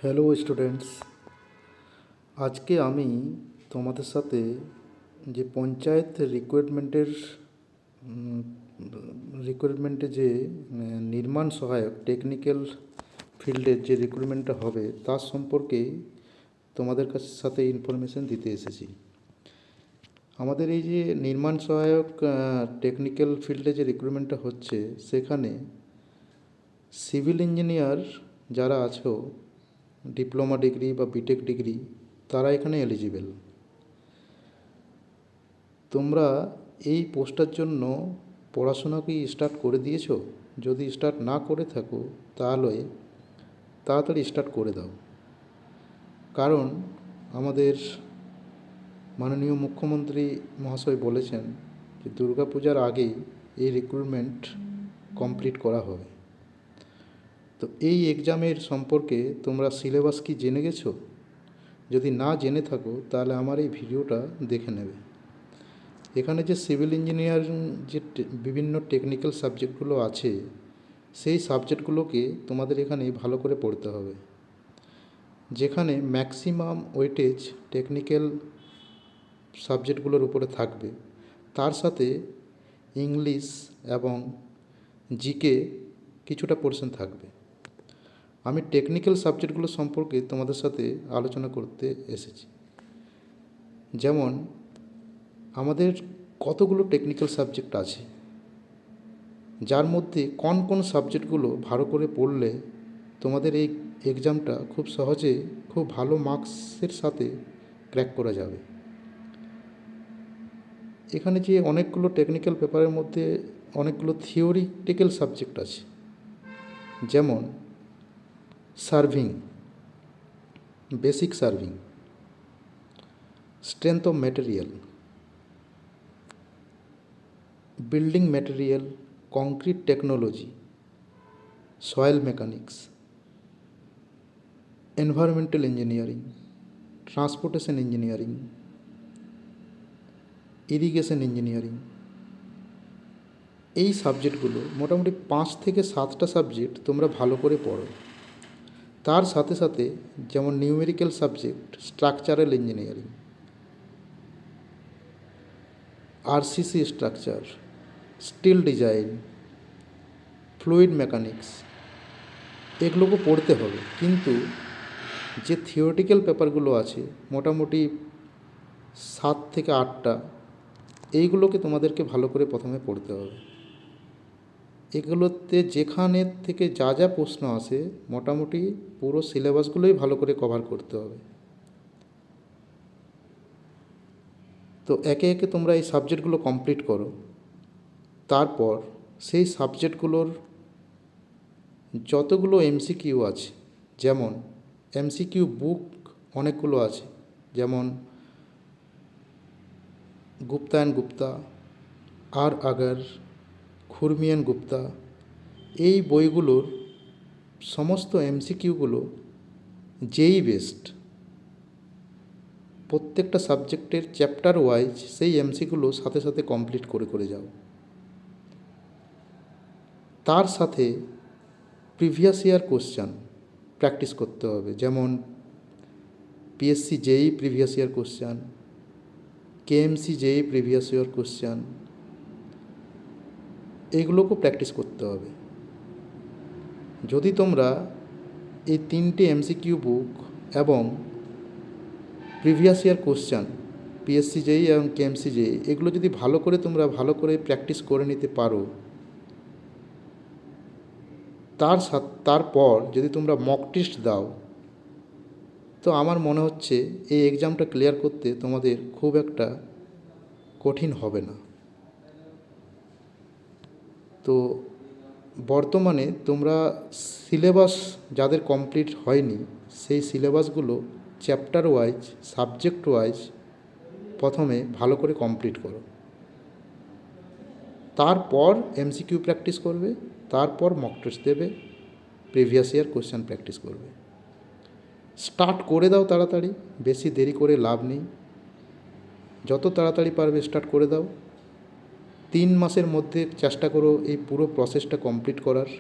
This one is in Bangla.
হ্যালো স্টুডেন্টস, আজকে আমি তোমাদের সাথে যে পঞ্চায়েত রিক্রুটমেন্টে যে নির্মাণ সহায়ক টেকনিক্যাল ফিল্ডের যে রিক্রুটমেন্টটা হবে তার সম্পর্কে তোমাদের সাথে ইনফরমেশন দিতে এসেছি। আমাদের এই যে নির্মাণ সহায়ক টেকনিক্যাল ফিল্ডে যে রিক্রুটমেন্টটা হচ্ছে, সেখানে সিভিল ইঞ্জিনিয়ার যারা আছো, ডিপ্লোমা ডিগ্রি বা বিটেক ডিগ্রি, তারা এখানে এলিজিবেল। তোমরা এই পোস্টটার জন্য পড়াশোনা কি স্টার্ট করে দিয়েছো? যদি স্টার্ট না করে থাকো তাহলে তাড়াতাড়ি স্টার্ট করে দাও, কারণ আমাদের মাননীয় মুখ্যমন্ত্রী মহাশয় বলেছেন যে দুর্গাপূজার আগেই এই রিক্রুটমেন্ট কমপ্লিট করা হবে। তো এই এক্সামের সম্পর্কে তোমরা সিলেবাস কি জেনে গেছো? যদি না জেনে থাকো তাহলে আমার এই ভিডিওটা দেখে নেবে। এখানে যে সিভিল ইঞ্জিনিয়ারিং যে বিভিন্ন টেকনিক্যাল সাবজেক্টগুলো আছে, সেই সাবজেক্টগুলোকে তোমাদের এখানে ভালো করে পড়তে হবে। যেখানে ম্যাক্সিমাম ওয়েটেজ টেকনিক্যাল সাবজেক্টগুলোর উপরে থাকবে, তার সাথে ইংলিশ এবং জিকে কিছুটা পোর্শন থাকবে। আমি টেকনিক্যাল সাবজেক্টগুলো সম্পর্কে তোমাদের সাথে আলোচনা করতে এসেছি। যেমন আমাদের কতগুলো টেকনিক্যাল সাবজেক্ট আছে, যার মধ্যে কোন কোন সাবজেক্টগুলো ভালো করে পড়লে তোমাদের এই এক্সামটা খুব সহজে খুব ভালো মার্কসের সাথে ক্র্যাক করা যাবে। এখানে যে অনেকগুলো টেকনিক্যাল পেপারের মধ্যে অনেকগুলো থিওরিটিক্যাল সাবজেক্ট আছে, যেমন serving, basic serving, strength of material, building material, concrete technology, soil mechanics, environmental engineering, transportation engineering, irrigation engineering. এই সাবজেক্টগুলো মোটামুটি 5 থেকে 7টা সাবজেক্ট তোমরা ভালো করে পড়ো। তার সাথে সাথে যেমন numerical subject, structural engineering, RCC structure, steel design, fluid mechanics, এগুলোকে পড়তে হবে। কিন্তু যে থিওরিটিক্যাল পেপারগুলো আছে মোটামুটি 7 থেকে 8টা, এইগুলোকে তোমাদেরকে ভালো করে প্রথমে পড়তে হবে। এগুলোতে যেখানে থেকে যা যা প্রশ্ন আসে মোটামুটি পুরো সিলেবাসগুলোই ভালো করে কভার করতে হবে। তো একে একে তোমরা এই সাবজেক্টগুলো কমপ্লিট করো। তারপর সেই সাবজেক্টগুলোর যতগুলো এমসিকিউ আছে, যেমন এমসিকিউ বুক অনেকগুলো আছে, যেমন গুপ্তা অ্যান্ড গুপ্তা, আর আগর, খুরমি অ্যান্ড গুপ্তা, এই বইগুলোর সমস্ত এমসিকিউগুলো যেই বেস্ট, প্রত্যেকটা সাবজেক্টের চ্যাপ্টার ওয়াইজ সেই এমসিকিউগুলো সাথে সাথে কমপ্লিট করে করে যাও। তার সাথে প্রিভিয়াস ইয়ার কোশ্চেন প্র্যাকটিস করতে হবে, যেমন পিএসসি জেই প্রিভিয়াস ইয়ার কোশ্চেন, কেএমসি জেই প্রিভিয়াস ইয়ার কোশ্চেন, এইগুলোকেও প্র্যাকটিস করতে হবে। যদি তোমরা এই 3টে এমসিকিউ বুক এবং প্রিভিয়াস ইয়ার কোশ্চেন পিএসসি জেই এবং কেএমসি জেই এগুলো যদি ভালো করে প্র্যাকটিস করে নিতে পারো, তারপর যদি তোমরা মক টেস্ট দাও, তো আমার মনে হচ্ছে এই এক্সামটা ক্লিয়ার করতে তোমাদের খুব একটা কঠিন হবে না। তো বর্তমানে তোমরা সিলেবাস যাদের কমপ্লিট হয়নি, সেই সিলেবাসগুলো চ্যাপ্টার ওয়াইজ, সাবজেক্ট ওয়াইজ প্রথমে ভালো করে কমপ্লিট করো। তারপর এমসিকিউ প্র্যাকটিস করবে, তারপর মক টেস্ট দেবে, প্রিভিয়াস ইয়ার কোশ্চেন প্র্যাকটিস করবে। স্টার্ট করে দাও তাড়াতাড়ি, বেশি দেরি করে লাভ নেই। যত তাড়াতাড়ি পারবে স্টার্ট করে দাও। 3 মাসের মধ্যে চেষ্টা করো এই পুরো প্রসেসটা কমপ্লিট করার।